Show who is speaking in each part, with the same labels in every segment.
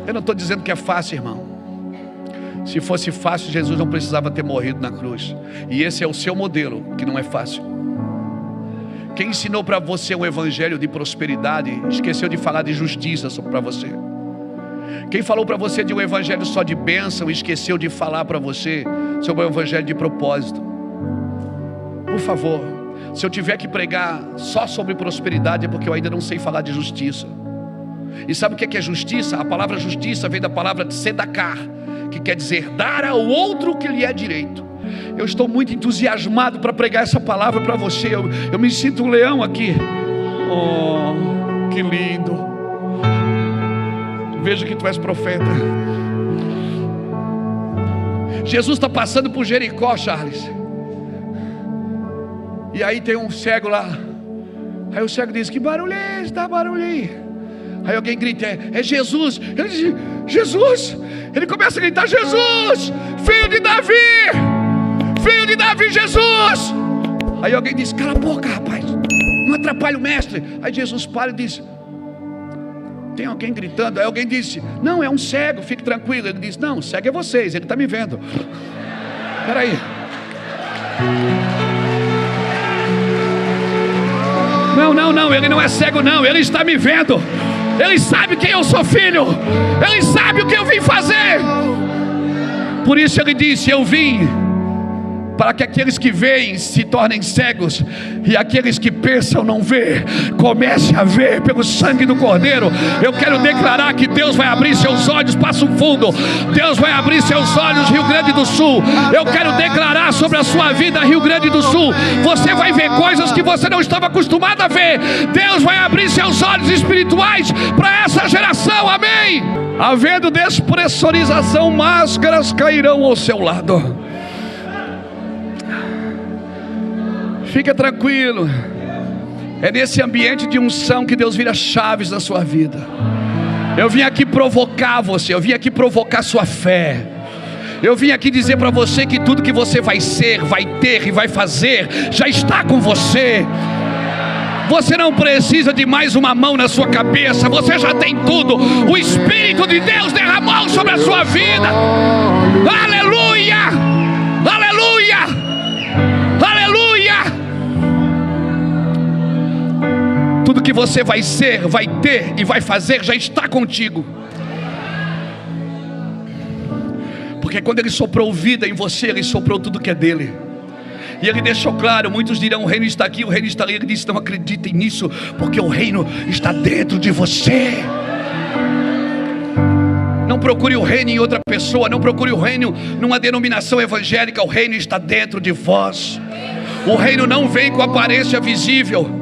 Speaker 1: Eu não estou dizendo que é fácil, irmão. Se fosse fácil, Jesus não precisava ter morrido na cruz. E esse é o seu modelo, que não é fácil. Quem ensinou para você um evangelho de prosperidade, esqueceu de falar de justiça para você. Quem falou para você de um evangelho só de bênção, esqueceu de falar para você sobre o evangelho de propósito. Por favor, se eu tiver que pregar só sobre prosperidade, é porque eu ainda não sei falar de justiça. E sabe o que é justiça? A palavra justiça vem da palavra tzedakah, que quer dizer dar ao outro o que lhe é direito. Eu estou muito entusiasmado para pregar essa palavra para você. Eu me sinto um leão aqui. Oh, que lindo. Vejo que tu és profeta. Jesus está passando por Jericó, Charles. E aí tem um cego lá. Aí o cego diz: que barulho é esse? Dá barulho aí. Aí alguém grita: é Jesus. Ele diz: Jesus. Ele começa a gritar: Jesus, filho de Davi, filho de Davi, Jesus. Aí alguém diz: cala a boca, rapaz, não atrapalha o mestre. Aí Jesus para e diz: tem alguém gritando. Aí alguém disse: não, é um cego, fique tranquilo. Ele diz: não, cego é vocês, ele está me vendo. Espera aí. Não, ele não é cego não, ele está me vendo. Ele sabe quem eu sou, filho. Ele sabe o que eu vim fazer. Por isso ele disse: eu vim para que aqueles que veem se tornem cegos, e aqueles que pensam não ver, comecem a ver pelo sangue do Cordeiro. Eu quero declarar que Deus vai abrir seus olhos, Passo Fundo. Deus vai abrir seus olhos, Rio Grande do Sul. Eu quero declarar sobre a sua vida, Rio Grande do Sul. Você vai ver coisas que você não estava acostumado a ver. Deus vai abrir seus olhos espirituais para essa geração, amém? Havendo despressurização, máscaras cairão ao seu lado. Fica tranquilo. É nesse ambiente de unção que Deus vira chaves na sua vida. Eu vim aqui provocar você. Eu vim aqui provocar sua fé. Eu vim aqui dizer para você que tudo que você vai ser, vai ter e vai fazer já está com você. Você não precisa de mais uma mão na sua cabeça. Você já tem tudo. O Espírito de Deus derramou sobre a sua vida. Aleluia! Aleluia! Tudo que você vai ser, vai ter e vai fazer já está contigo. Porque quando Ele soprou vida em você, Ele soprou tudo que é dele. E Ele deixou claro, muitos dirão: o reino está aqui, o reino está ali. Ele disse: não acreditem nisso, porque o reino está dentro de você. Não procure o reino em outra pessoa, não procure o reino numa denominação evangélica. O reino está dentro de vós. O reino não vem com aparência visível.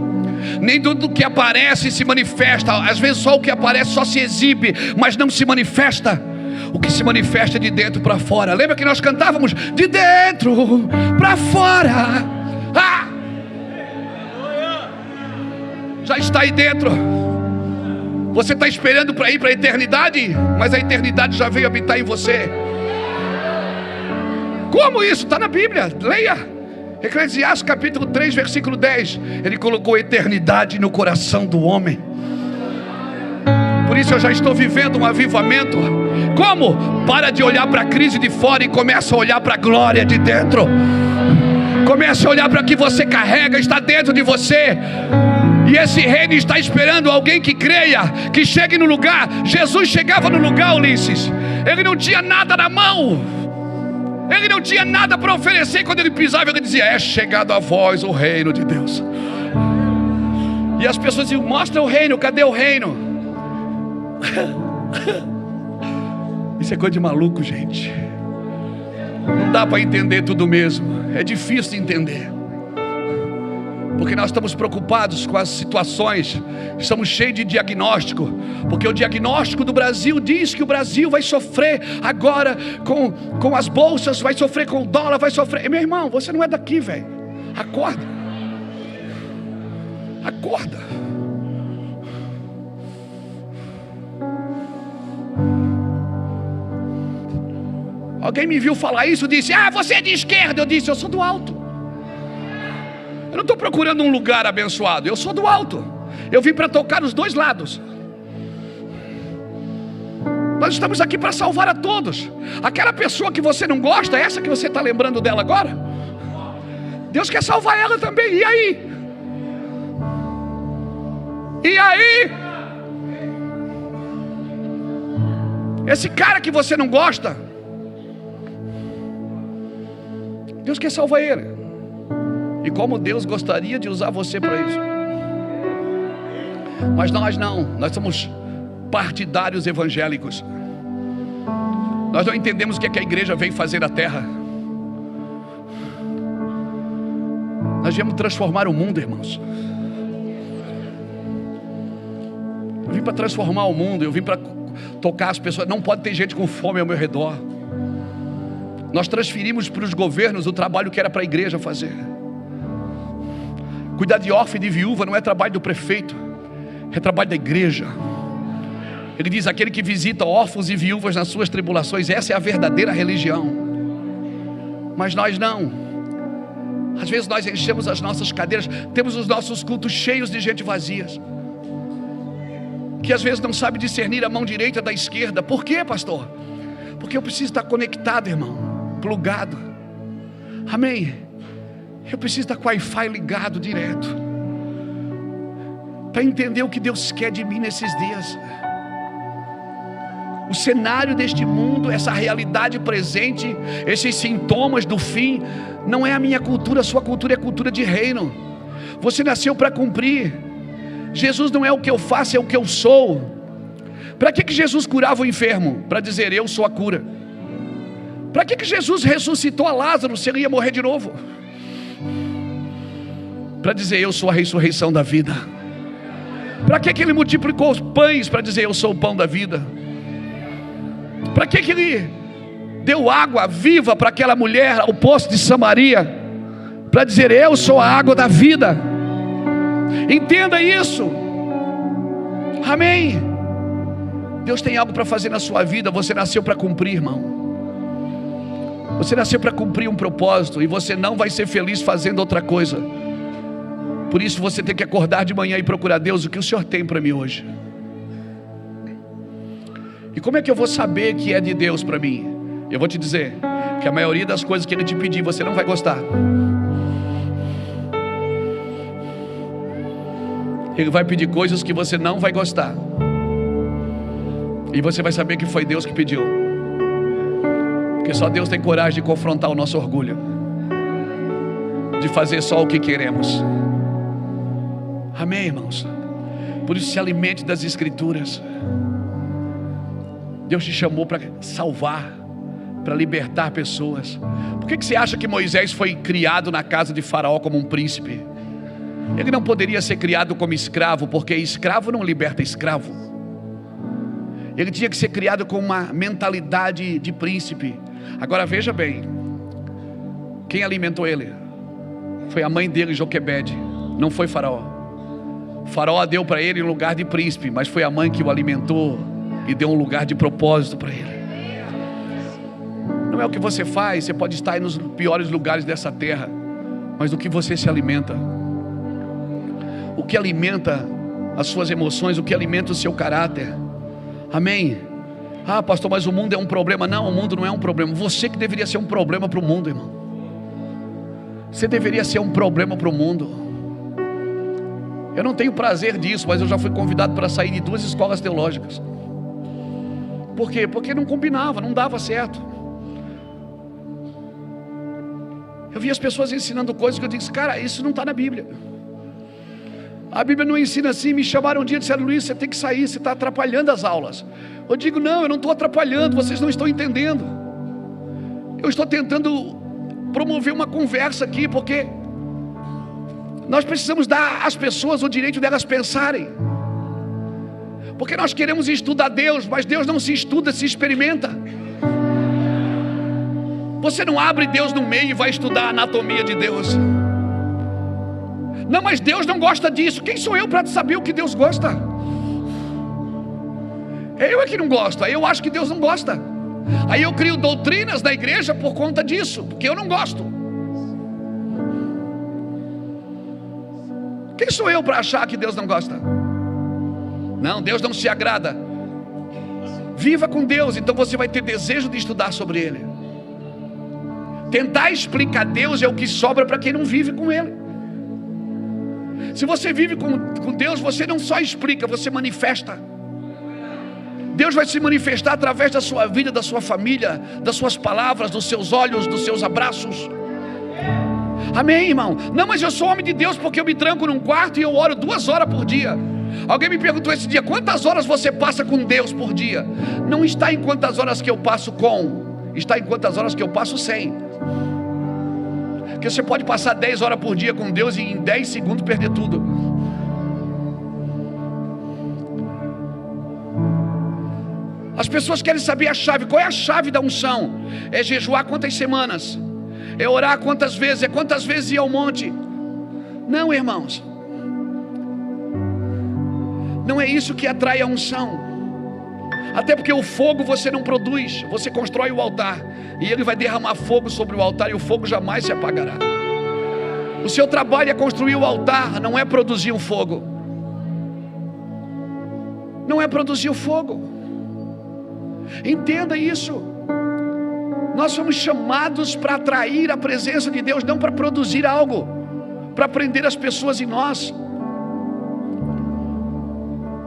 Speaker 1: Nem tudo que aparece se manifesta. Às vezes só o que aparece só se exibe, mas não se manifesta. O que se manifesta é de dentro para fora. Lembra que nós cantávamos? De dentro para fora. Já está aí dentro. Você está esperando para ir para a eternidade, mas a eternidade já veio habitar em você. Como isso? Está na Bíblia, leia Eclesiastes capítulo 3, versículo 10. Ele colocou a eternidade no coração do homem. Por isso eu já estou vivendo um avivamento. Como? Para de olhar para a crise de fora e começa a olhar para a glória de dentro. Comece a olhar para o que você carrega, está dentro de você. E esse reino está esperando alguém que creia, que chegue no lugar. Jesus chegava no lugar, Ulisses. Ele não tinha nada na mão. Ele não tinha nada para oferecer. Quando ele pisava, ele dizia: é chegado a vós o reino de Deus. E as pessoas diziam: mostra o reino, cadê o reino? Isso é coisa de maluco, gente. Não dá para entender tudo mesmo. É difícil de entender, porque nós estamos preocupados com as situações. Estamos cheios de diagnóstico, porque o diagnóstico do Brasil diz que o Brasil vai sofrer agora com as bolsas, vai sofrer com o dólar, vai sofrer. Meu irmão, você não é daqui, velho. Acorda. Acorda. Alguém me viu falar isso, disse: você é de esquerda. Eu disse: eu sou do alto. Eu não estou procurando um lugar abençoado, eu sou do alto. Eu vim para tocar os dois lados. Nós estamos aqui para salvar a todos. Aquela pessoa que você não gosta, essa que você está lembrando dela agora, Deus quer salvar ela também. E aí? E aí? Esse cara que você não gosta, Deus quer salvar ele. E como Deus gostaria de usar você para isso. Mas nós não, nós somos partidários evangélicos. Nós não entendemos o que é que a igreja veio fazer na terra. Nós viemos transformar o mundo, irmãos. Eu vim para transformar o mundo, eu vim para tocar as pessoas. Não pode ter gente com fome ao meu redor. Nós transferimos para os governos o trabalho que era para a igreja fazer. Cuidar de órfão e de viúva não é trabalho do prefeito, é trabalho da igreja. Ele diz: aquele que visita órfãos e viúvas nas suas tribulações, essa é a verdadeira religião. Mas nós não. Às vezes nós enchemos as nossas cadeiras, temos os nossos cultos cheios de gente vazia, que às vezes não sabe discernir a mão direita da esquerda. Por quê, pastor? Porque eu preciso estar conectado, irmão, plugado. Amém? Eu preciso estar com o Wi-Fi ligado direto, para entender o que Deus quer de mim nesses dias. O cenário deste mundo, essa realidade presente, esses sintomas do fim, não é a minha cultura, a sua cultura é cultura de reino. Você nasceu para cumprir. Jesus não é o que eu faço, é o que eu sou. Para que Jesus curava o enfermo? Para dizer: eu sou a cura. Para que Jesus ressuscitou a Lázaro se ele ia morrer de novo? Para dizer: eu sou a ressurreição da vida. Para que ele multiplicou os pães? Para dizer: eu sou o pão da vida. Para que ele deu água viva para aquela mulher ao poço de Samaria? Para dizer: eu sou a água da vida. Entenda isso. Amém. Deus tem algo para fazer na sua vida. Você nasceu para cumprir, irmão. Você nasceu para cumprir um propósito, e você não vai ser feliz fazendo outra coisa. Por isso você tem que acordar de manhã e procurar: Deus, o que o Senhor tem para mim hoje? E como é que eu vou saber que é de Deus para mim? Eu vou te dizer que a maioria das coisas que Ele te pedir, você não vai gostar. Ele vai pedir coisas que você não vai gostar, e você vai saber que foi Deus que pediu. Porque só Deus tem coragem de confrontar o nosso orgulho, de fazer só o que queremos. Amém, irmãos? Por isso, se alimente das Escrituras. Deus te chamou para salvar, para libertar pessoas. Por que você acha que Moisés foi criado na casa de Faraó como um príncipe? Ele não poderia ser criado como escravo, porque escravo não liberta escravo. Ele tinha que ser criado com uma mentalidade de príncipe. Agora veja bem, quem alimentou ele? Foi a mãe dele, Joquebede, não foi Faraó. Faraó deu para ele um lugar de príncipe, mas foi a mãe que o alimentou e deu um lugar de propósito para ele. Não é o que você faz. Você pode estar aí nos piores lugares dessa terra, mas do que você se alimenta. O que alimenta as suas emoções, o que alimenta o seu caráter. Amém? Ah, pastor, mas o mundo é um problema. Não, o mundo não é um problema. Você que deveria ser um problema para o mundo, irmão. Você deveria ser um problema para o mundo. Eu não tenho prazer disso, mas eu já fui convidado para sair de 2 escolas teológicas. Por quê? Porque não combinava, não dava certo. Eu vi as pessoas ensinando coisas que eu disse: cara, isso não está na Bíblia. A Bíblia não ensina assim. Me chamaram um dia e disseram: Luiz, você tem que sair, você está atrapalhando as aulas. Eu digo: não, eu não estou atrapalhando, vocês não estão entendendo. Eu estou tentando promover uma conversa aqui, porque nós precisamos dar às pessoas o direito delas pensarem. Porque nós queremos estudar Deus, mas Deus não se estuda, se experimenta. Você não abre Deus no meio e vai estudar a anatomia de Deus. Não, mas Deus não gosta disso. Quem sou eu para saber o que Deus gosta? Eu é que não gosto. Aí eu acho que Deus não gosta. Aí eu crio doutrinas na igreja por conta disso, porque eu não gosto. Quem sou eu para achar que Deus não gosta? Não, Deus não se agrada Viva com Deus, então você vai ter desejo de estudar sobre Ele. Tentar explicar Deus é o que sobra para quem não vive com Ele. Se você vive com Deus, você não só explica, você manifesta. Deus vai se manifestar através da sua vida, da sua família, das suas palavras, dos seus olhos, dos seus abraços. Amém, irmão? Não, mas eu sou homem de Deus porque eu me tranco num quarto e eu oro 2 horas por dia. Alguém me perguntou esse dia: quantas horas você passa com Deus por dia? Não está em quantas horas que eu passo está em quantas horas que eu passo sem. Porque você pode passar 10 horas por dia com Deus e em 10 segundos perder tudo. As pessoas querem saber a chave. Qual é a chave da unção? É jejuar quantas semanas? É orar quantas vezes? É quantas vezes ir ao monte? Não, irmãos. Não é isso que atrai a unção. Até porque o fogo você não produz. Você constrói o altar e Ele vai derramar fogo sobre o altar e o fogo jamais se apagará. O seu trabalho é construir o altar, não é produzir o fogo. Não é produzir o fogo. Entenda isso. Nós somos chamados para atrair a presença de Deus, não para produzir algo, para prender as pessoas em nós.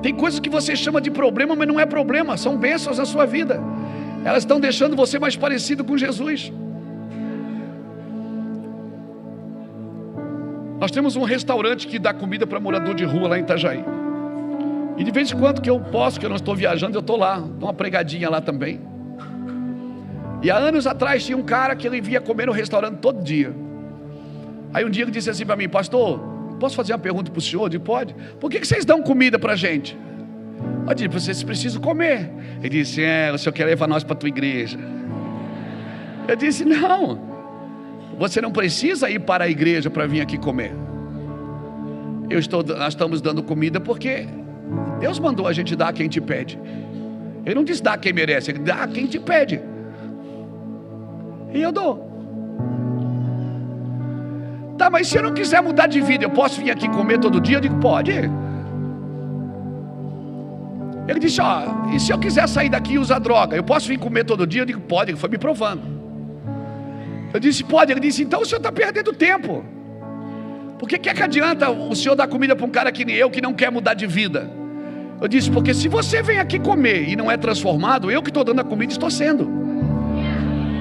Speaker 1: Tem coisas que você chama de problema, mas não é problema, são bênçãos na sua vida. Elas estão deixando você mais parecido com Jesus. Nós temos um restaurante que dá comida para morador de rua lá em Itajaí. E de vez em quando que eu posso, que eu não estou viajando, eu estou lá, dou uma pregadinha lá também. E há anos atrás tinha um cara que ele vinha comer no restaurante todo dia. Aí um dia ele disse assim para mim: pastor, posso fazer uma pergunta para o senhor? Eu disse: pode. Por que vocês dão comida para a gente? Eu disse: vocês precisam comer. Ele disse: o senhor quer levar nós para a tua igreja? Eu disse: não, você não precisa ir para a igreja para vir aqui comer. Nós estamos dando comida porque Deus mandou a gente dar a quem te pede. Ele não diz dar a quem merece, Ele dá a quem te pede. E eu dou. Tá, mas se eu não quiser mudar de vida, eu posso vir aqui comer todo dia? Eu digo: pode. Ele disse: e se eu quiser sair daqui e usar droga, eu posso vir comer todo dia? Eu digo: pode. Ele foi me provando. Eu disse: pode. Ele disse: então o senhor está perdendo tempo. Porque que adianta o senhor dar comida para um cara que nem eu, que não quer mudar de vida? Eu disse: porque se você vem aqui comer e não é transformado, eu que estou dando a comida estou sendo.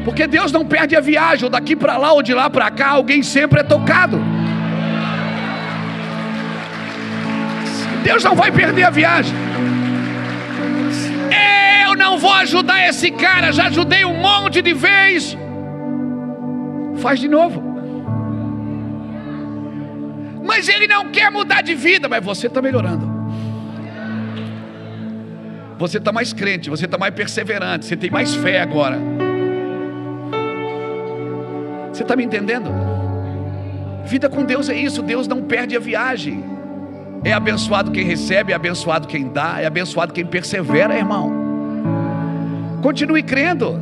Speaker 1: Porque Deus não perde a viagem, ou daqui para lá ou de lá para cá, alguém sempre é tocado. Deus não vai perder a viagem. Eu não vou ajudar esse cara, já ajudei um monte de vezes. Faz de novo. Mas ele não quer mudar de vida. Mas você está melhorando. Você está mais crente, você está mais perseverante, você tem mais fé agora. Você está me entendendo? Vida com Deus é isso. Deus não perde a viagem. É abençoado quem recebe, é abençoado quem dá, é abençoado quem persevera, irmão. Continue crendo.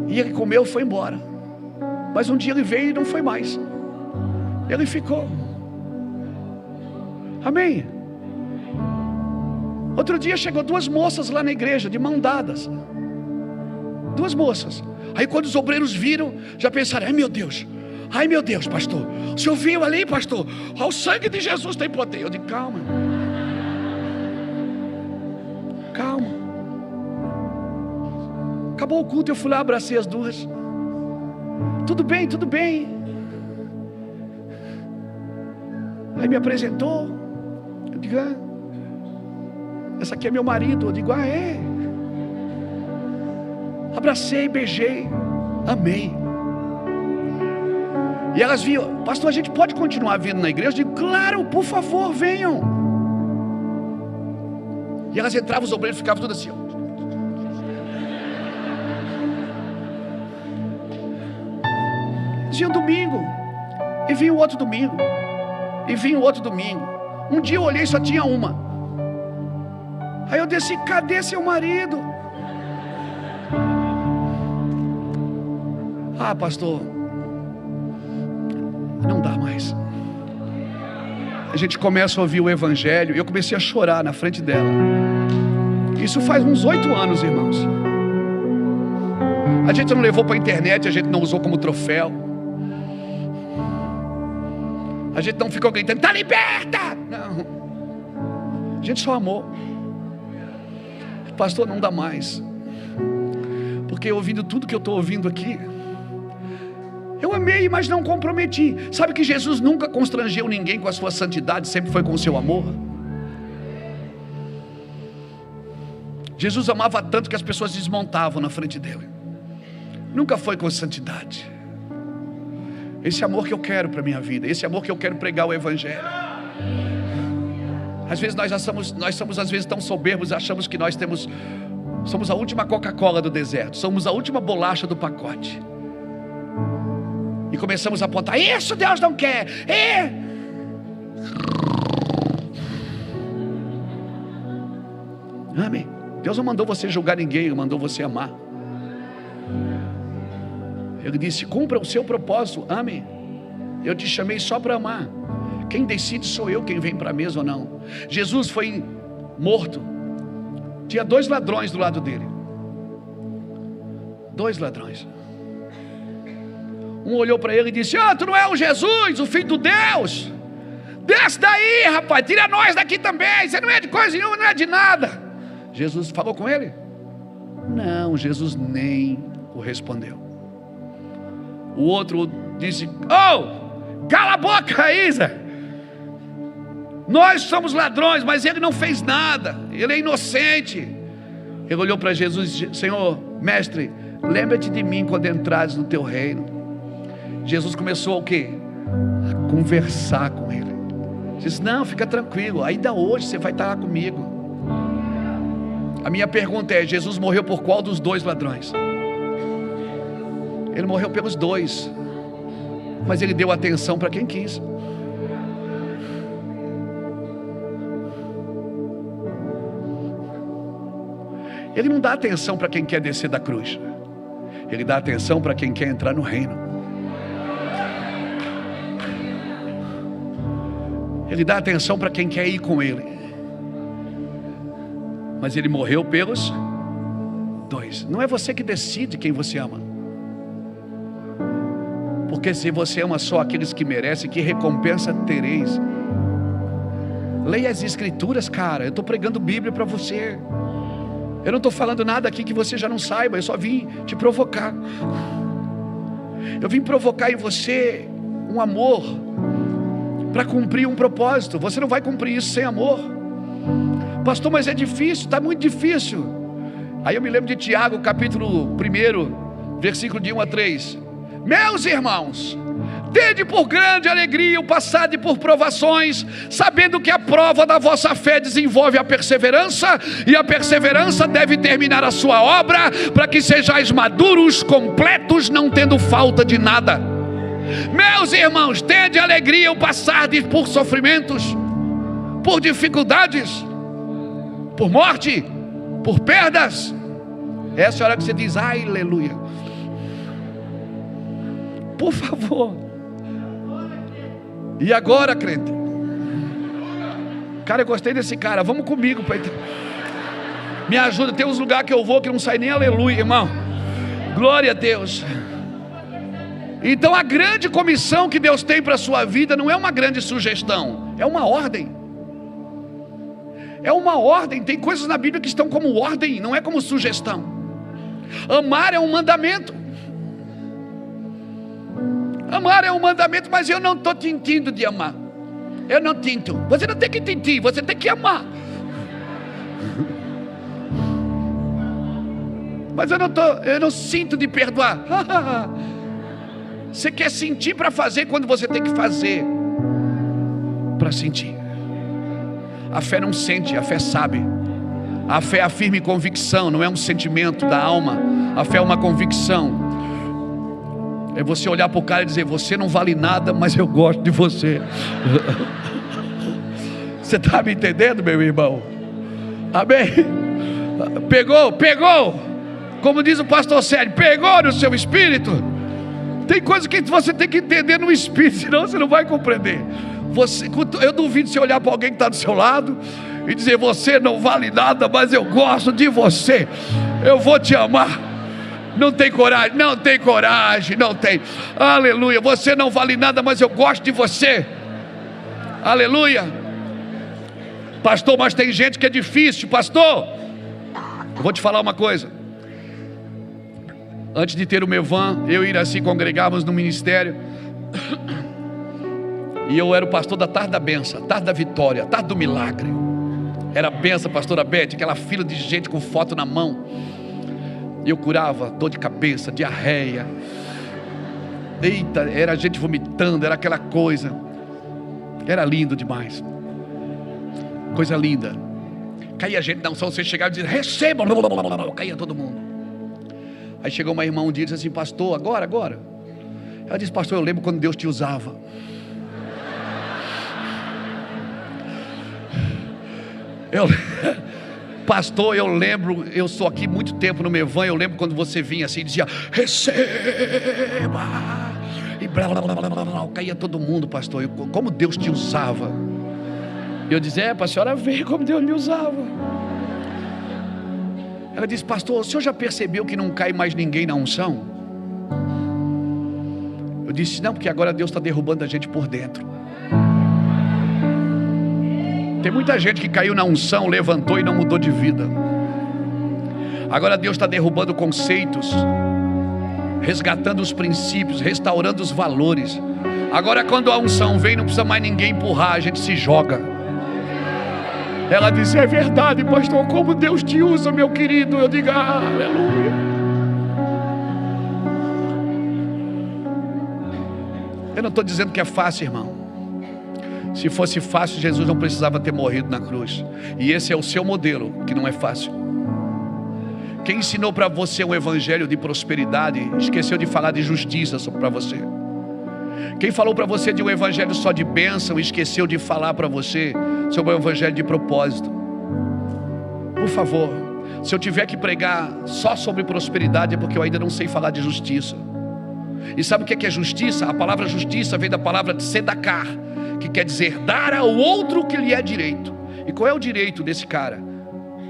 Speaker 1: E ele comeu e foi embora. Mas um dia ele veio e não foi mais. Ele ficou. Amém. Outro dia chegou 2 moças lá na igreja, de mão dadas. 2 moças. Aí quando os obreiros viram, já pensaram: ai meu Deus, pastor, o senhor viu ali, pastor? O sangue de Jesus tem poder. Eu digo: calma. Calma. Acabou o culto, eu fui lá, abracei as 2. Tudo bem, tudo bem. Aí me apresentou. Eu digo: esse aqui é meu marido. Eu digo: é. Abracei, beijei, amei. E elas viam: pastor, a gente pode continuar vindo na igreja? Eu digo: claro, por favor, venham. E elas entravam, os obreiros ficavam tudo assim. Diziam domingo, e vinha o outro domingo, e vinha o outro domingo. Um dia eu olhei e só tinha uma. Aí eu desci: cadê seu marido? Ah, pastor, não dá mais. a gente começa a ouvir o Evangelho. Eu comecei a chorar na frente dela. Isso faz uns 8 anos, irmãos. A gente não levou para a internet, a gente não usou como troféu. A gente não ficou gritando, está liberta! Não. A gente só amou. Pastor, não dá mais. Porque ouvindo tudo que eu estou ouvindo aqui, eu amei, mas não comprometi. Sabe que Jesus nunca constrangeu ninguém com a sua santidade, sempre foi com o seu amor. Jesus amava tanto que as pessoas desmontavam na frente dele. Nunca foi com santidade. Esse amor que eu quero para a minha vida, esse amor que eu quero pregar o Evangelho. Às vezes nós somos às vezes tão soberbos, achamos que nós somos a última Coca-Cola do deserto, somos a última bolacha do pacote. E começamos a apontar, isso Deus não quer. Amém. Deus não mandou você julgar ninguém, Ele mandou você amar. Ele disse, cumpra o seu propósito, ame. Eu te chamei só para amar. Quem decide sou eu, quem vem para a mesa ou não. Jesus foi morto. Tinha 2 ladrões do lado dele. 2 ladrões. Um olhou para ele e disse, tu não é o Jesus, o Filho de Deus? Desce daí, rapaz, tira nós daqui também. Você não é de coisa nenhuma, não é de nada. Jesus falou com ele? Não, Jesus nem o respondeu. O outro disse, cala a boca, Isa. Nós somos ladrões, mas ele não fez nada, ele é inocente. Ele olhou para Jesus e disse, Senhor, mestre, lembra-te de mim quando entrares no teu reino. Jesus começou o quê? A conversar com ele. Disse, não, fica tranquilo, ainda hoje você vai estar lá comigo. A minha pergunta é, Jesus morreu por qual dos 2 ladrões? Ele morreu pelos 2, mas ele deu atenção para quem quis. Ele não dá atenção para quem quer descer da cruz. Ele dá atenção para quem quer entrar no reino. Ele dá atenção para quem quer ir com ele. Mas ele morreu pelos 2. Não é você que decide quem você ama. Porque se você ama só aqueles que merecem, que recompensa tereis? Leia as Escrituras, cara. Eu estou pregando Bíblia para você. Eu não estou falando nada aqui que você já não saiba. Eu só vim te provocar. Eu vim provocar em você um amor para cumprir um propósito. Você não vai cumprir isso sem amor. Pastor, mas é difícil, está muito difícil. Aí eu me lembro de Tiago, capítulo 1, versículo de 1 a 3. Meus irmãos, tende por grande alegria o passar por provações, sabendo que a prova da vossa fé desenvolve a perseverança, e a perseverança deve terminar a sua obra, para que sejais maduros, completos, não tendo falta de nada. Meus irmãos, tende alegria o passar por sofrimentos, por dificuldades, por morte, por perdas. Essa é a hora que você diz, aleluia. Por favor. E agora, crente? Cara, eu gostei desse cara. Vamos comigo, pai. Me ajuda. Tem uns lugares que eu vou que não sai nem aleluia, irmão. Glória a Deus. Então a grande comissão que Deus tem para a sua vida não é uma grande sugestão, é uma ordem. É uma ordem. Tem coisas na Bíblia que estão como ordem, não é como sugestão. Amar é um mandamento. Amar é um mandamento, mas eu não estou tintindo de amar. Eu não tinto. Você não tem que tintir, você tem que amar. Mas eu não sinto de perdoar. Você quer sentir para fazer quando você tem que fazer para sentir. A fé não sente, a fé sabe. A fé é a firme convicção, não é um sentimento da alma. A fé é uma convicção. É você olhar para o cara e dizer, você não vale nada, mas eu gosto de você. Você está me entendendo, meu irmão? Amém? Pegou. Como diz o pastor Sérgio, pegou no seu espírito. Tem coisas que você tem que entender no espírito, senão você não vai compreender. Eu duvido você olhar para alguém que está do seu lado e dizer: você não vale nada, mas eu gosto de você, eu vou te amar. Não tem coragem, não tem coragem, não tem. Aleluia. Você não vale nada, mas eu gosto de você. Aleluia. Pastor, mas tem gente que é difícil. Pastor, eu vou te falar uma coisa. Antes de ter o Mevan, eu e Iraci congregávamos no ministério. E eu era o pastor da tarde da benção, tarde da vitória, tarde do milagre. Era a benção, pastora Beth, aquela fila de gente com foto na mão. E eu curava dor de cabeça, diarreia. Eita, era gente vomitando, era aquela coisa. Era lindo demais. Coisa linda. Caía gente na unção, você chegava e dizia: receba. Caía todo mundo. Aí chegou uma irmã um dia e disse assim: pastor, agora. Ela disse: pastor, eu lembro quando Deus te usava. Pastor, eu lembro, eu sou aqui muito tempo no Mevan, eu lembro quando você vinha assim e dizia: receba. E blá, blá, blá, blá, blá, caía todo mundo, pastor. Como Deus te usava. E eu dizia: para a senhora ver como Deus me usava. Ela disse: pastor, o senhor já percebeu que não cai mais ninguém na unção? Eu disse: não, porque agora Deus está derrubando a gente por dentro. Tem muita gente que caiu na unção, levantou e não mudou de vida. Agora Deus está derrubando conceitos, resgatando os princípios, restaurando os valores. Agora quando a unção vem, não precisa mais ninguém empurrar, a gente se joga. Ela disse: é verdade, pastor, como Deus te usa, meu querido. Eu digo: aleluia. Eu não estou dizendo que é fácil, irmão. Se fosse fácil, Jesus não precisava ter morrido na cruz. E esse é o seu modelo, que não é fácil. Quem ensinou para você um evangelho de prosperidade, esqueceu de falar de justiça para você. Quem falou para você de um evangelho só de bênção, esqueceu de falar para você sobre o evangelho de propósito. Por favor, se eu tiver que pregar só sobre prosperidade, é porque eu ainda não sei falar de justiça. E sabe o que é justiça? A palavra justiça vem da palavra tzedakah, que quer dizer dar ao outro o que lhe é direito. E qual é o direito desse cara?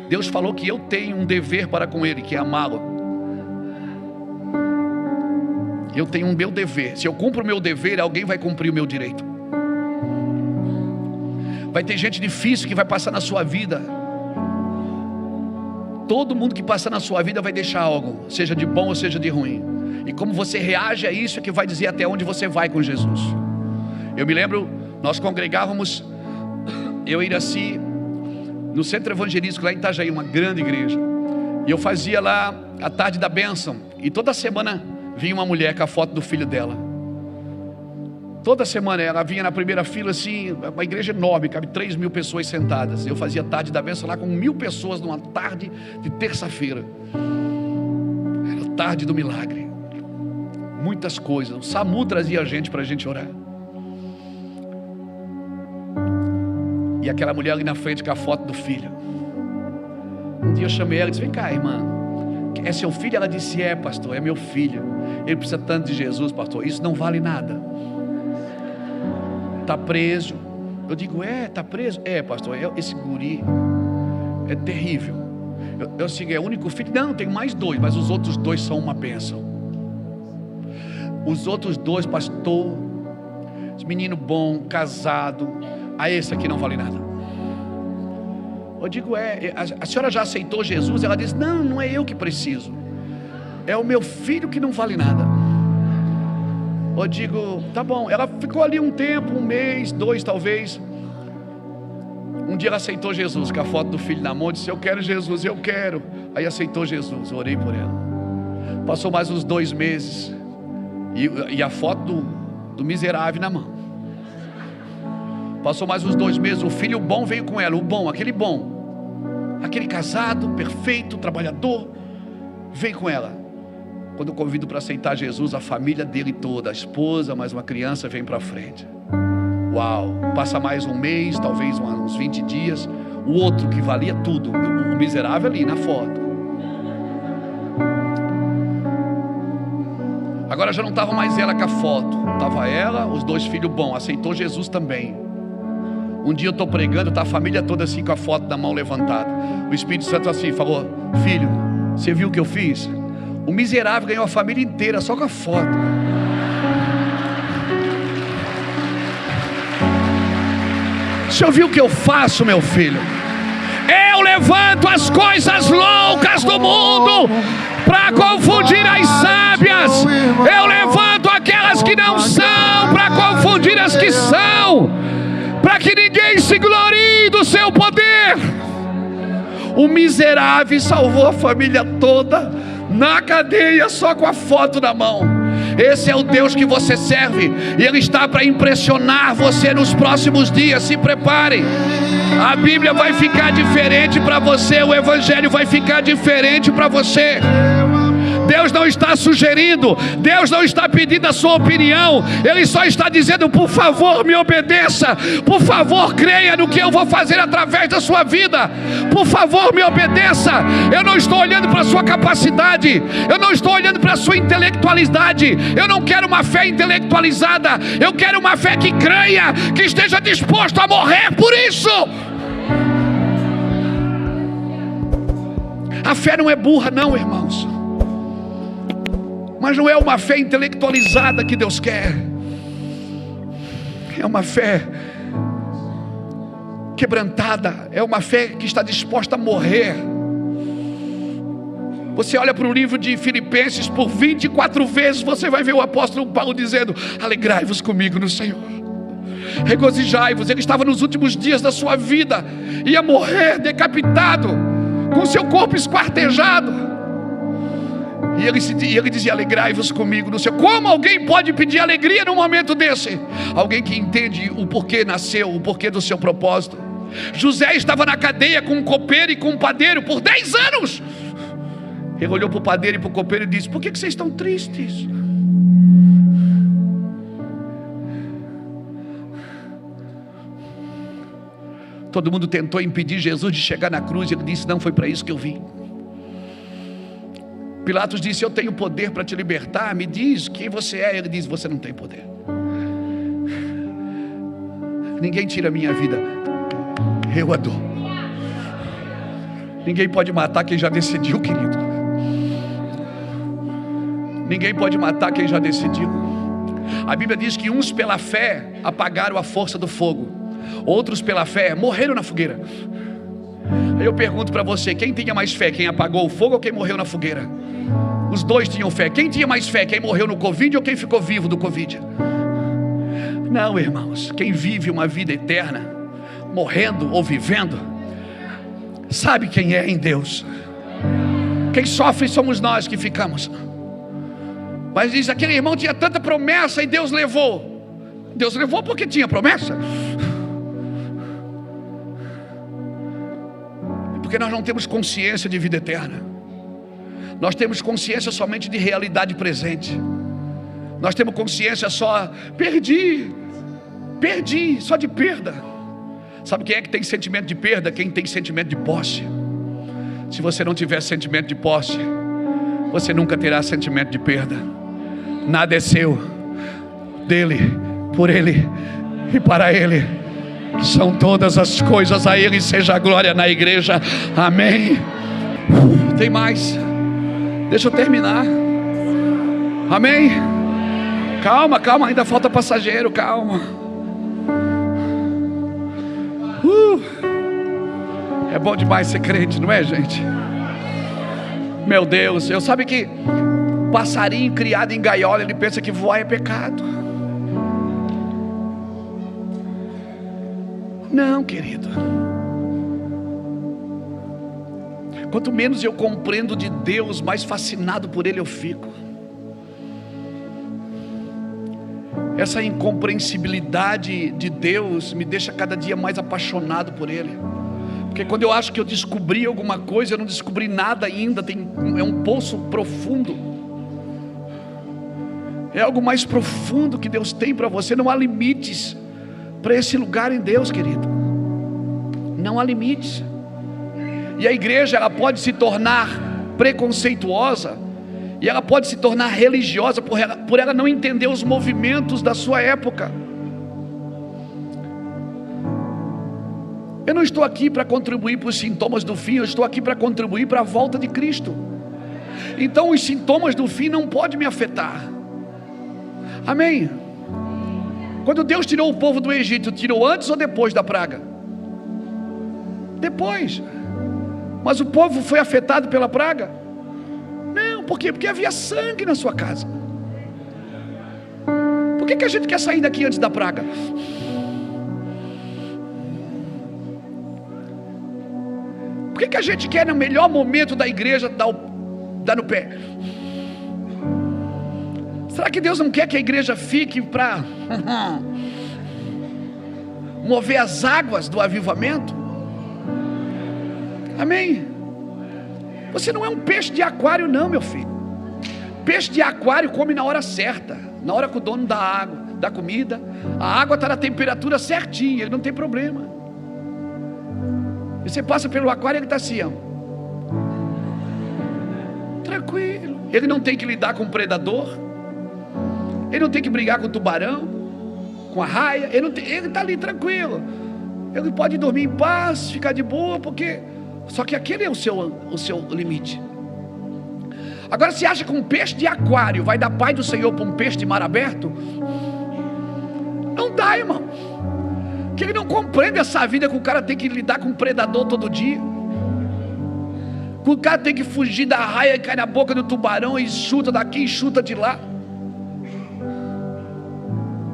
Speaker 1: Deus falou que eu tenho um dever para com ele, que é amá-lo. Eu tenho um meu dever. Se eu cumpro o meu dever, alguém vai cumprir o meu direito. Vai ter gente difícil que vai passar na sua vida. Todo mundo que passar na sua vida vai deixar algo, seja de bom ou seja de ruim. E como você reage a isso é que vai dizer até onde você vai com Jesus. Eu me lembro, nós congregávamos, eu e Iraci, no Centro Evangelístico lá em Itajaí, uma grande igreja. E eu fazia lá a tarde da bênção. E toda semana vinha uma mulher com a foto do filho dela. Toda semana ela vinha na primeira fila assim, uma igreja enorme, cabe 3.000 pessoas sentadas. Eu fazia a tarde da bênção lá com 1.000 pessoas numa tarde de terça-feira. Era a tarde do milagre. Muitas coisas. O SAMU trazia gente para a gente orar. E aquela mulher ali na frente com a foto do filho. Um dia eu chamei ela e disse: vem cá, irmã, é seu filho? Ela disse: é, pastor, é meu filho. Ele precisa tanto de Jesus, pastor. Isso não vale nada. Está preso. Eu digo: está preso? É, pastor, esse guri é terrível. Eu sigo, é o único filho? Não, tem mais 2, mas os outros 2 são uma bênção. Os outros 2, pastor, menino bom, casado. Esse aqui não vale nada. Eu digo: a senhora já aceitou Jesus? Ela diz: não é eu que preciso, é o meu filho que não vale nada. Eu digo: tá bom. Ela ficou ali um tempo, 1 mês, 2 talvez. Um dia ela aceitou Jesus, com a foto do filho na mão, disse: eu quero Jesus, eu quero. Aí aceitou Jesus, eu orei por ela. Passou mais uns 2 meses, e a foto do miserável na mão. Passou mais uns 2 meses, o filho bom veio com ela. O bom, aquele casado, perfeito, trabalhador, veio com ela. Quando eu convido para aceitar Jesus, a família dele toda, a esposa, mais uma criança, vem para frente. Uau, passa mais 1 mês, talvez uns 20 dias. O outro que valia tudo, o miserável ali na foto. Agora já não estava mais ela com a foto, estava ela, os 2 filhos bons, aceitou Jesus também. Um dia eu estou pregando, está a família toda assim com a foto da mão levantada. O Espírito Santo assim falou: filho, você viu o que eu fiz? O miserável ganhou a família inteira só com a foto. Você ouviu o que eu faço, meu filho? Eu levanto as coisas loucas do mundo para confundir as sábias. Eu levanto aquelas que não são para confundir as que são, para que ninguém se glorie do seu poder. O miserável salvou a família toda na cadeia só com a foto na mão. Esse é o Deus que você serve, e Ele está para impressionar você nos próximos dias. Se prepare. A Bíblia vai ficar diferente para você, o Evangelho vai ficar diferente para você. Deus não está sugerindo, Deus não está pedindo a sua opinião, Ele só está dizendo: por favor, me obedeça, por favor, creia no que eu vou fazer através da sua vida, por favor, me obedeça. Eu não estou olhando para a sua capacidade, eu não estou olhando para a sua intelectualidade, eu não quero uma fé intelectualizada, eu quero uma fé que creia, que esteja disposto a morrer por isso. A fé não é burra não, irmãos, mas não é uma fé intelectualizada que Deus quer. É uma fé quebrantada, é uma fé que está disposta a morrer. Você olha para o livro de Filipenses, por 24 vezes você vai ver o apóstolo Paulo dizendo: alegrai-vos comigo no Senhor, regozijai-vos. Ele estava nos últimos dias da sua vida, ia morrer decapitado, com seu corpo esquartejado. E ele dizia: alegrai-vos comigo no Senhor. Como alguém pode pedir alegria num momento desse? Alguém que entende o porquê nasceu, o porquê do seu propósito. José estava na cadeia com um copeiro e com um padeiro por 10 anos. Ele olhou para o padeiro e para o copeiro e disse: por que vocês estão tristes? Todo mundo tentou impedir Jesus de chegar na cruz. Ele disse: não foi para isso que eu vim. Pilatos disse: eu tenho poder para te libertar, me diz quem você é. Ele disse: você não tem poder. Ninguém tira a minha vida, eu a dou. Ninguém pode matar quem já decidiu, querido. Ninguém pode matar quem já decidiu. A Bíblia diz que uns pela fé apagaram a força do fogo, outros pela fé morreram na fogueira. Aí eu pergunto para você: quem tinha mais fé, quem apagou o fogo ou quem morreu na fogueira? Os dois tinham fé. Quem tinha mais fé, quem morreu no Covid ou quem ficou vivo do Covid? Não, irmãos, quem vive uma vida eterna, morrendo ou vivendo, sabe quem é em Deus. Quem sofre somos nós que ficamos. Mas diz: aquele irmão tinha tanta promessa e Deus levou. Deus levou porque tinha promessa? Porque nós não temos consciência de vida eterna. Nós temos consciência somente de realidade presente. Nós temos consciência só: perdi, só de perda. Sabe quem é que tem sentimento de perda? Quem tem sentimento de posse. Se você não tiver sentimento de posse, você nunca terá sentimento de perda. Nada é seu, dele, por ele e para ele são todas as coisas. A ele seja a glória na igreja, amém. Tem mais, deixa eu terminar, amém. Calma, ainda falta passageiro, calma. É bom demais ser crente, não é, gente? Meu Deus, eu sabe que passarinho criado em gaiola, ele pensa que voar é pecado. Não, querido. Quanto menos eu compreendo de Deus, mais fascinado por Ele eu fico. Essa incompreensibilidade de Deus me deixa cada dia mais apaixonado por Ele. Porque quando eu acho que eu descobri alguma coisa, eu não descobri nada ainda. É um poço profundo. É algo mais profundo que Deus tem para você. Não há limites para esse lugar em Deus, querido. Não há limites. E a igreja, ela pode se tornar preconceituosa, e ela pode se tornar religiosa por ela não entender os movimentos da sua época. Eu não estou aqui para contribuir para os sintomas do fim, eu estou aqui para contribuir para a volta de Cristo. Então os sintomas do fim não podem me afetar. Amém? Quando Deus tirou o povo do Egito, tirou antes ou depois da praga? Depois. Mas o povo foi afetado pela praga? Não, por quê? Porque havia sangue na sua casa. Por que a gente quer sair daqui antes da praga? Por que a gente quer no melhor momento da igreja dar no pé? Será que Deus não quer que a igreja fique para mover as águas do avivamento? Amém? Você não é um peixe de aquário não, meu filho. Peixe de aquário come na hora certa, na hora que o dono dá água, dá comida. A água está na temperatura certinha, ele não tem problema. E você passa pelo aquário e ele está assim, ó, tranquilo. Ele não tem que lidar com o predador, ele não tem que brigar com o tubarão, com a raia, ele está ali tranquilo. Ele pode dormir em paz, ficar de boa, porque... Só que aquele é o seu limite. Agora, você acha que um peixe de aquário vai dar paz do Senhor para um peixe de mar aberto? Não dá, irmão. Que ele não compreende essa vida, que o cara tem que lidar com um predador todo dia, que o cara tem que fugir da raia e cai na boca do tubarão e chuta daqui e chuta de lá.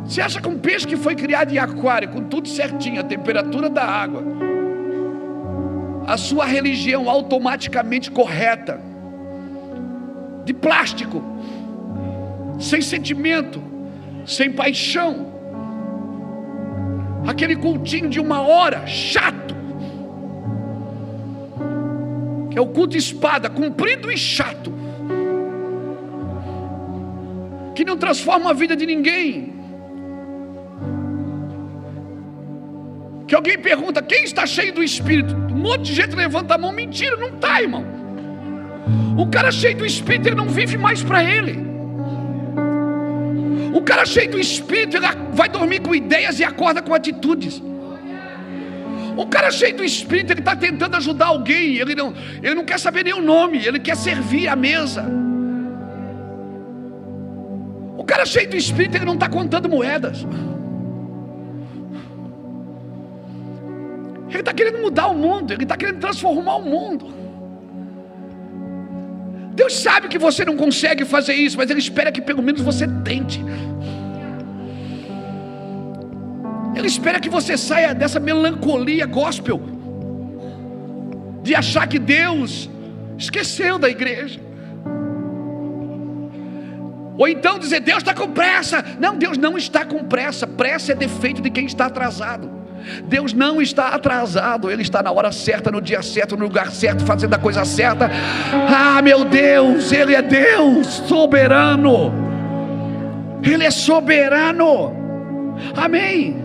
Speaker 1: Você acha que um peixe que foi criado em aquário, com tudo certinho, a temperatura da água, a sua religião automaticamente correta, de plástico, sem sentimento, sem paixão, aquele cultinho de 1 hora, chato, que é o culto espada, comprido e chato, que não transforma a vida de ninguém. Que alguém pergunta, quem está cheio do Espírito? Um monte de gente levanta a mão, mentira, não está, irmão. O cara cheio do Espírito, ele não vive mais para ele. O cara cheio do Espírito, ele vai dormir com ideias e acorda com atitudes. O cara cheio do Espírito, ele está tentando ajudar alguém, ele não quer saber nem o nome, ele quer servir a mesa. O cara cheio do Espírito, ele não está contando moedas. Ele está querendo mudar o mundo, ele está querendo transformar o mundo. Deus sabe que você não consegue fazer isso, mas Ele espera que pelo menos você tente. Ele espera que você saia dessa melancolia gospel, de achar que Deus esqueceu da igreja. Ou então dizer, Deus está com pressa. Não, Deus não está com pressa. Pressa é defeito de quem está atrasado. Deus não está atrasado, Ele está na hora certa, no dia certo, no lugar certo, fazendo a coisa certa. Ah, meu Deus, Ele é Deus soberano. Ele é soberano. Amém.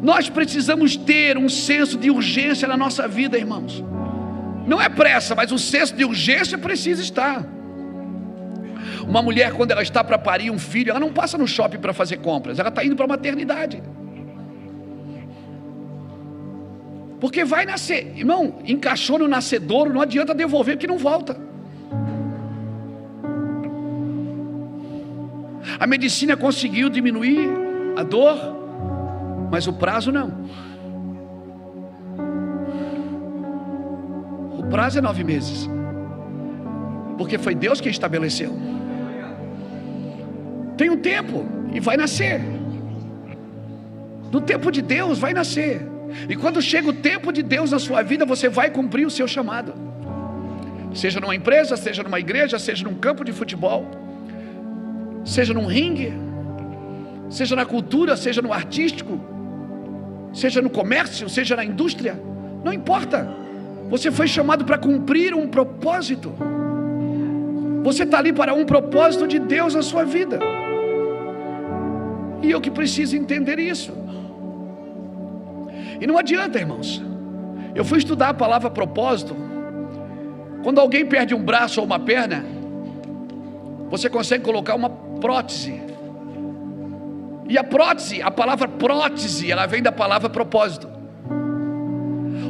Speaker 1: Nós precisamos ter um senso de urgência na nossa vida, irmãos. Não é pressa, mas o senso de urgência precisa estar. Uma mulher, quando ela está para parir um filho, ela não passa no shopping para fazer compras, ela está indo para a maternidade. Porque vai nascer, irmão, encaixou no nascedouro, não adianta devolver porque não volta. A medicina conseguiu diminuir a dor, mas o prazo não. O prazo é 9 meses, porque foi Deus quem estabeleceu. Tem um tempo e vai nascer. No tempo de Deus vai nascer. E quando chega o tempo de Deus na sua vida, você vai cumprir o seu chamado. Seja numa empresa, seja numa igreja, seja num campo de futebol, seja num ringue, seja na cultura, seja no artístico, seja no comércio, seja na indústria, não importa. Você foi chamado para cumprir um propósito. Você está ali para um propósito de Deus na sua vida. E eu que preciso entender isso. E não adianta, irmãos. Eu fui estudar a palavra propósito. Quando alguém perde um braço ou uma perna, você consegue colocar uma prótese. E a prótese, a palavra prótese, ela vem da palavra propósito.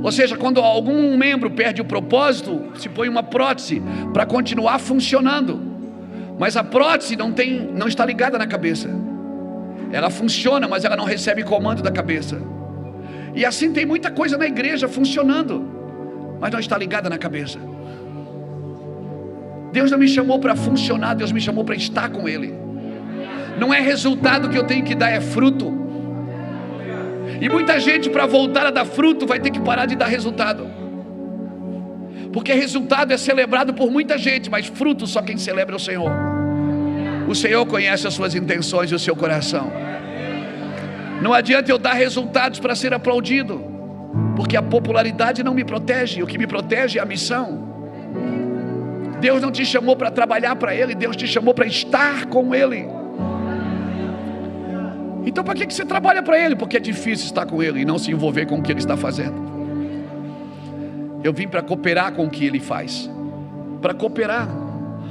Speaker 1: Ou seja, quando algum membro perde o propósito, se põe uma prótese para continuar funcionando. Mas a prótese não está ligada na cabeça. Ela funciona, mas ela não recebe comando da cabeça. E assim tem muita coisa na igreja funcionando, mas não está ligada na cabeça. Deus não me chamou para funcionar, Deus me chamou para estar com Ele. Não é resultado que eu tenho que dar, é fruto. E muita gente, para voltar a dar fruto, vai ter que parar de dar resultado. Porque resultado é celebrado por muita gente, mas fruto só quem celebra é o Senhor. O Senhor conhece as suas intenções e o seu coração. Não adianta eu dar resultados para ser aplaudido, porque a popularidade não me protege. O que me protege é a missão. Deus não te chamou para trabalhar para Ele, Deus te chamou para estar com Ele. Então para que você trabalha para Ele? Porque é difícil estar com Ele e não se envolver com o que Ele está fazendo. Eu vim para cooperar com o que Ele faz, para cooperar,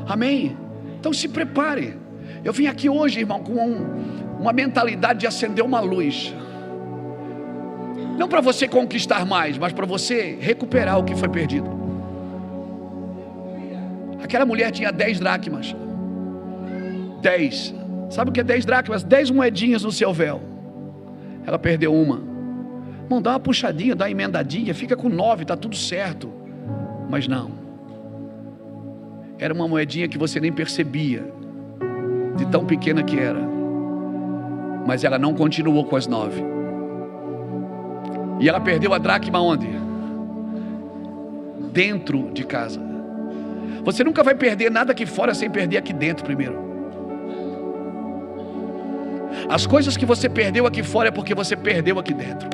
Speaker 1: amém? Então se prepare. Eu vim aqui hoje, irmão, com uma mentalidade de acender uma luz. Não para você conquistar mais, mas para você recuperar o que foi perdido. Aquela mulher tinha 10 dracmas. 10. Sabe o que é 10 dracmas? 10 moedinhas no seu véu. Ela perdeu uma. Irmão, dá uma puxadinha, dá uma emendadinha, fica com 9, está tudo certo. Mas não. Era uma moedinha que você nem percebia, de tão pequena que era. Mas ela não continuou com as 9. E ela perdeu a dracma onde? Dentro de casa. Você nunca vai perder nada aqui fora sem perder aqui dentro primeiro. As coisas que você perdeu aqui fora é porque você perdeu aqui dentro.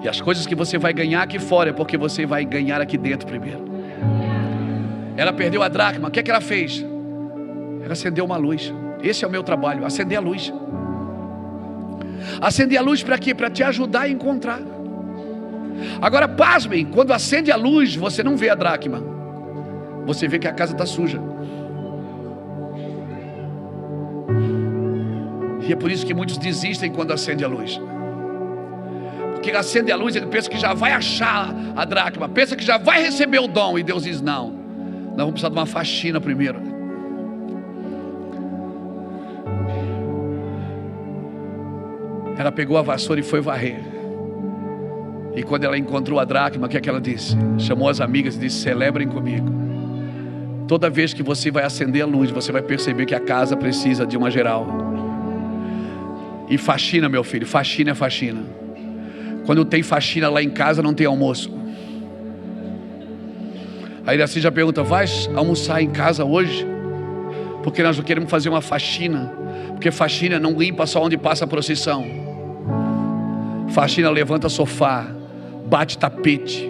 Speaker 1: E as coisas que você vai ganhar aqui fora é porque você vai ganhar aqui dentro primeiro. Ela perdeu a dracma, o que é que ela fez? Ela acendeu uma luz. Esse é o meu trabalho, acender a luz. Acender a luz para quê? Para te ajudar a encontrar. Agora pasmem, quando acende a luz, você não vê a dracma, você vê que a casa está suja. E é por isso que muitos desistem quando acende a luz. Porque ele acende a luz, ele pensa que já vai achar a dracma, pensa que já vai receber o dom. E Deus diz, não, nós vamos precisar de uma faxina primeiro. Ela pegou a vassoura e foi varrer. E quando ela encontrou a dracma, o que é que ela disse? Chamou as amigas e disse, celebrem comigo. Toda vez que você vai acender a luz, você vai perceber que a casa precisa de uma geral. E faxina, meu filho, faxina é faxina. Quando tem faxina lá em casa, não tem almoço. Aí assim já pergunta, vai almoçar em casa hoje? Porque nós não queremos fazer uma faxina. Porque faxina não limpa só onde passa a procissão. Faxina levanta sofá, bate tapete.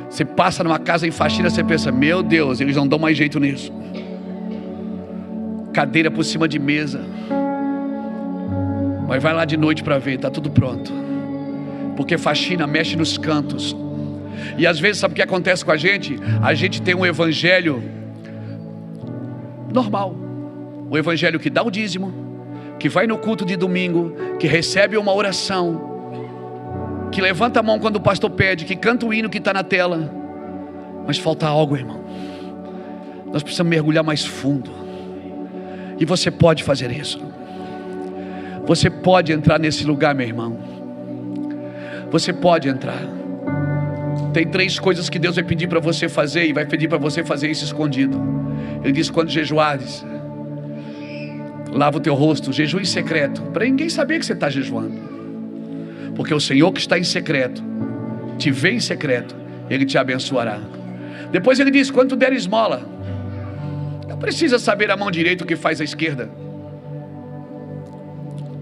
Speaker 1: Você passa numa casa em faxina, você pensa, meu Deus, eles não dão mais jeito nisso. Cadeira por cima de mesa. Mas vai lá de noite para ver, está tudo pronto. Porque faxina mexe nos cantos. E às vezes sabe o que acontece com a gente? A gente tem um evangelho normal. O evangelho que dá o dízimo, que vai no culto de domingo, que recebe uma oração, que levanta a mão quando o pastor pede, que canta o hino que está na tela. Mas falta algo, irmão. Nós precisamos mergulhar mais fundo. E você pode fazer isso. Você pode entrar nesse lugar, meu irmão. Você pode entrar. Tem 3 coisas que Deus vai pedir para você fazer, e vai pedir para você fazer isso escondido. Ele diz, quando jejuares, lava o teu rosto, jejum em secreto, para ninguém saber que você está jejuando. Porque o Senhor que está em secreto, te vê em secreto, Ele te abençoará. Depois ele diz, quando tu der esmola, não precisa saber a mão direita o que faz a esquerda.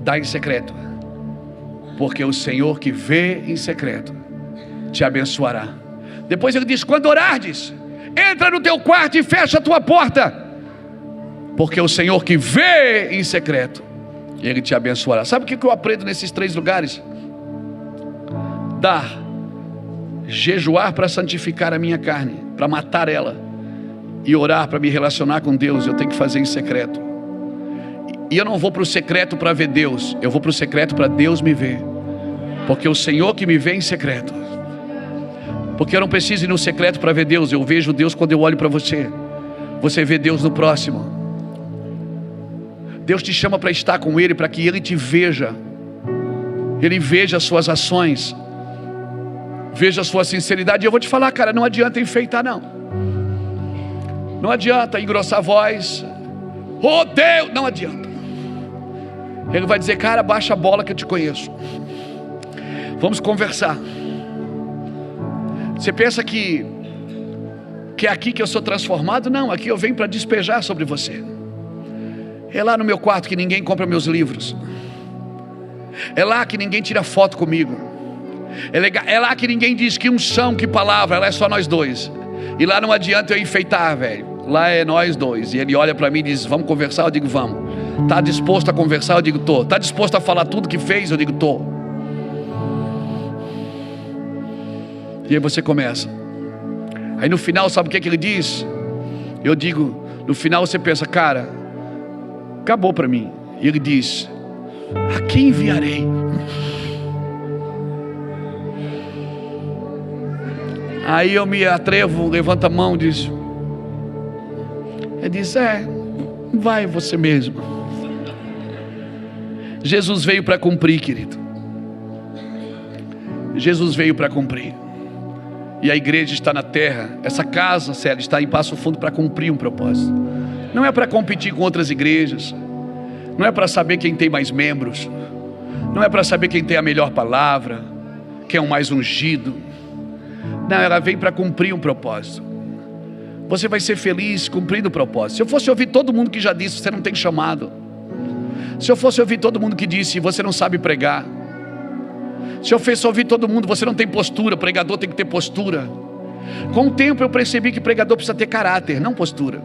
Speaker 1: Dá em secreto, porque o Senhor que vê em secreto te abençoará. Depois ele diz, quando orardes, entra no teu quarto e fecha a tua porta, porque o Senhor que vê em secreto, Ele te abençoará. Sabe o que eu aprendo nesses 3 lugares? Dar, jejuar para santificar a minha carne, para matar ela, e orar para me relacionar com Deus. Eu tenho que fazer em secreto. E eu não vou para o secreto para ver Deus, eu vou para o secreto para Deus me ver. Porque o Senhor que me vê em secreto, Porque eu não preciso ir no secreto para ver Deus. Eu vejo Deus quando eu olho para você. Você vê Deus no próximo. Deus te chama para estar com Ele, para que Ele te veja. Ele veja as suas ações, veja a sua sinceridade. E eu vou te falar, cara, não adianta enfeitar não. Não adianta engrossar a voz. Oh Deus, não adianta. Ele vai dizer, cara, baixa a bola que eu te conheço. Vamos conversar. Você pensa que é aqui que eu sou transformado? Não, aqui eu venho para despejar sobre você. É lá no meu quarto que ninguém compra meus livros. É lá que ninguém tira foto comigo. É lá que ninguém diz que unção, que palavra. Lá é só nós dois. E lá não adianta eu enfeitar, velho. Lá é nós dois. E ele olha para mim e diz, vamos conversar? Eu digo, vamos. Está disposto a conversar? Eu digo, tô. Está disposto a falar tudo que fez? Eu digo, tô. E aí você começa. Aí no final, sabe o que ele diz? Eu digo, no final você pensa, cara, acabou para mim. E ele diz, a quem enviarei? Aí eu me atrevo, levanta a mão e diz, ele diz, vai você mesmo. Jesus veio para cumprir, querido. Jesus veio para cumprir. E a igreja está na terra. Essa casa, sério, está em Passo Fundo para cumprir um propósito. Não é para competir com outras igrejas. Não é para saber quem tem mais membros. Não é para saber quem tem a melhor palavra, quem é o mais ungido. Não, ela vem para cumprir um propósito. Você vai ser feliz cumprindo o propósito. Se eu fosse ouvir todo mundo que já disse, você não tem chamado. Se eu fosse ouvir todo mundo que disse, você não sabe pregar. Se eu fosse ouvir todo mundo, você não tem postura. Pregador tem que ter postura. Com o tempo eu percebi que pregador precisa ter caráter, não postura.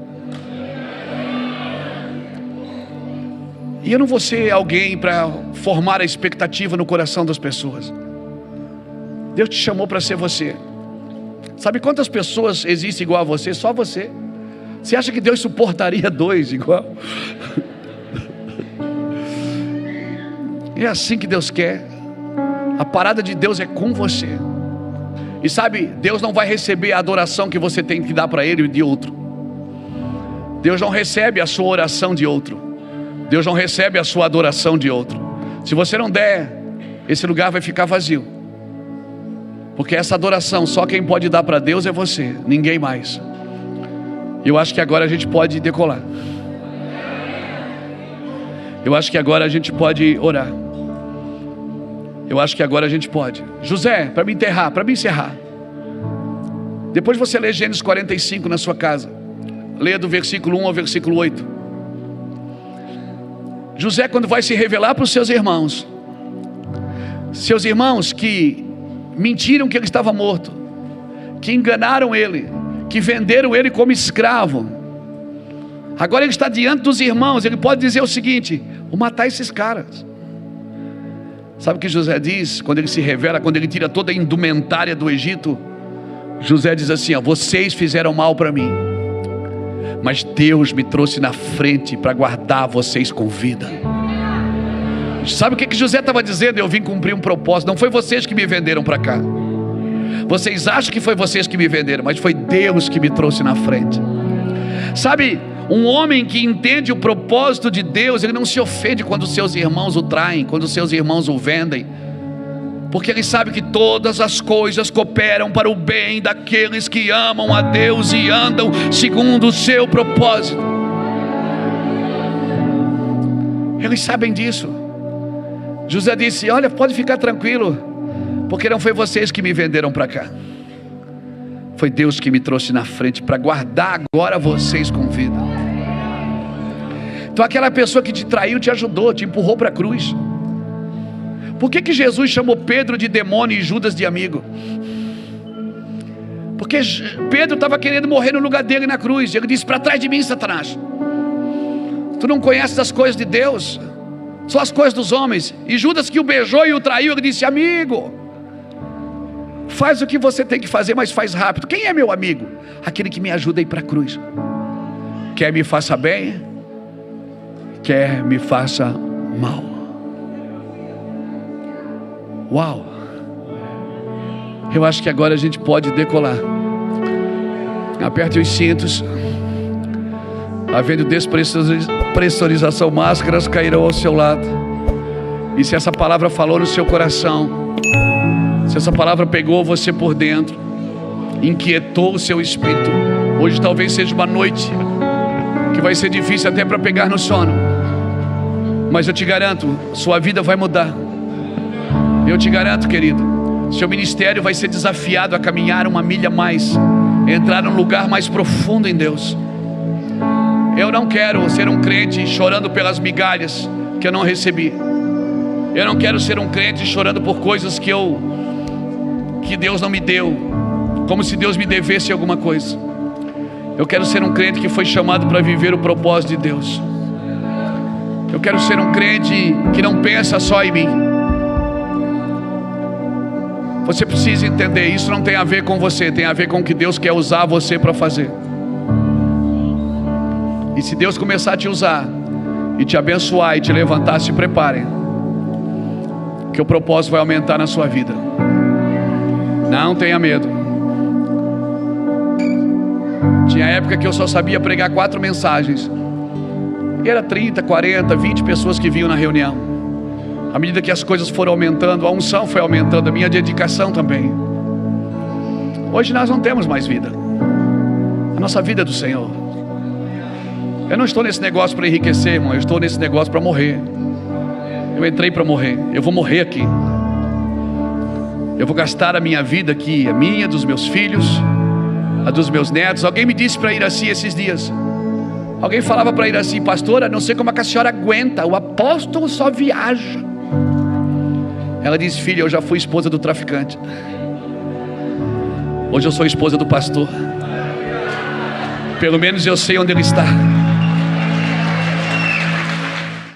Speaker 1: E eu não vou ser alguém para formar a expectativa no coração das pessoas. Deus te chamou para ser você. Sabe quantas pessoas existem igual a você? Só você. Você acha que Deus suportaria dois igual? É assim que Deus quer. A parada de Deus é com você. E sabe, Deus não vai receber a adoração que você tem que dar para Ele de outro. Deus não recebe a sua oração de outro. Deus não recebe a sua adoração de outro. Se você não der, esse lugar vai ficar vazio. Porque essa adoração, só quem pode dar para Deus é você, ninguém mais. Eu acho que agora a gente pode decolar. Eu acho que agora a gente pode orar. Eu acho que agora a gente pode. José, para me enterrar, para me encerrar. Depois você lê Gênesis 45 na sua casa. Leia do versículo 1 ao versículo 8. José, quando vai se revelar para os seus irmãos que mentiram que ele estava morto, que enganaram ele, que venderam ele como escravo, agora ele está diante dos irmãos. Ele pode dizer o seguinte: vou matar esses caras. Sabe o que José diz quando ele se revela, quando ele tira toda a indumentária do Egito? José diz assim: vocês fizeram mal para mim, mas Deus me trouxe na frente para guardar vocês com vida. Sabe o que José estava dizendo? Eu vim cumprir um propósito. Não foi vocês que me venderam para cá. Vocês acham que foi vocês que me venderam, mas foi Deus que me trouxe na frente. Sabe, um homem que entende o propósito de Deus, ele não se ofende quando seus irmãos o traem, quando seus irmãos o vendem, porque ele sabe que todas as coisas cooperam para o bem daqueles que amam a Deus e andam segundo o seu propósito. Eles sabem disso. José disse: olha, pode ficar tranquilo, porque não foi vocês que me venderam para cá. Foi Deus que me trouxe na frente para guardar agora vocês com vida. Então aquela pessoa que te traiu te ajudou, te empurrou para a cruz. Por que Jesus chamou Pedro de demônio e Judas de amigo? Porque Pedro estava querendo morrer no lugar dele na cruz. Ele disse: para trás de mim, Satanás. Tu não conheces as coisas de Deus, só as coisas dos homens. E Judas, que o beijou e o traiu, ele disse: amigo, faz o que você tem que fazer, mas faz rápido. Quem é meu amigo? Aquele que me ajuda a ir para a cruz. Quer me faça bem, quer me faça mal. Uau! Eu acho que agora a gente pode decolar. Aperte os cintos. Havendo despressurização, máscaras cairão ao seu lado. E se essa palavra falou no seu coração, se essa palavra pegou você por dentro, inquietou o seu espírito, hoje talvez seja uma noite que vai ser difícil até para pegar no sono, mas eu te garanto, sua vida vai mudar. Eu te garanto, querido, seu ministério vai ser desafiado a caminhar uma milha mais, entrar num lugar mais profundo em Deus. Eu não quero ser um crente chorando pelas migalhas que eu não recebi. Eu não quero ser um crente chorando por coisas que Deus não me deu, como se Deus me devesse alguma coisa. Eu quero ser um crente que foi chamado para viver o propósito de Deus. Eu quero ser um crente que não pensa só em mim. Você precisa entender, isso não tem a ver com você, tem a ver com o que Deus quer usar você para fazer. E se Deus começar a te usar e te abençoar e te levantar, se prepare, que o propósito vai aumentar na sua vida. Não tenha medo. Tinha época que eu só sabia pregar 4 mensagens. E era 30, 40, 20 pessoas que vinham na reunião. À medida que as coisas foram aumentando, a unção foi aumentando, a minha dedicação também. Hoje nós não temos mais vida. A nossa vida é do Senhor. Eu não estou nesse negócio para enriquecer, irmão. Eu estou nesse negócio para morrer. Eu entrei para morrer. Eu vou morrer aqui. Eu vou gastar a minha vida aqui, a minha, dos meus filhos, a dos meus netos. Alguém me disse para ir assim esses dias. Alguém falava para ir assim: pastora, não sei como é que a senhora aguenta, o apóstolo só viaja. Ela disse: filha, eu já fui esposa do traficante. Hoje eu sou esposa do pastor. Pelo menos eu sei onde ele está.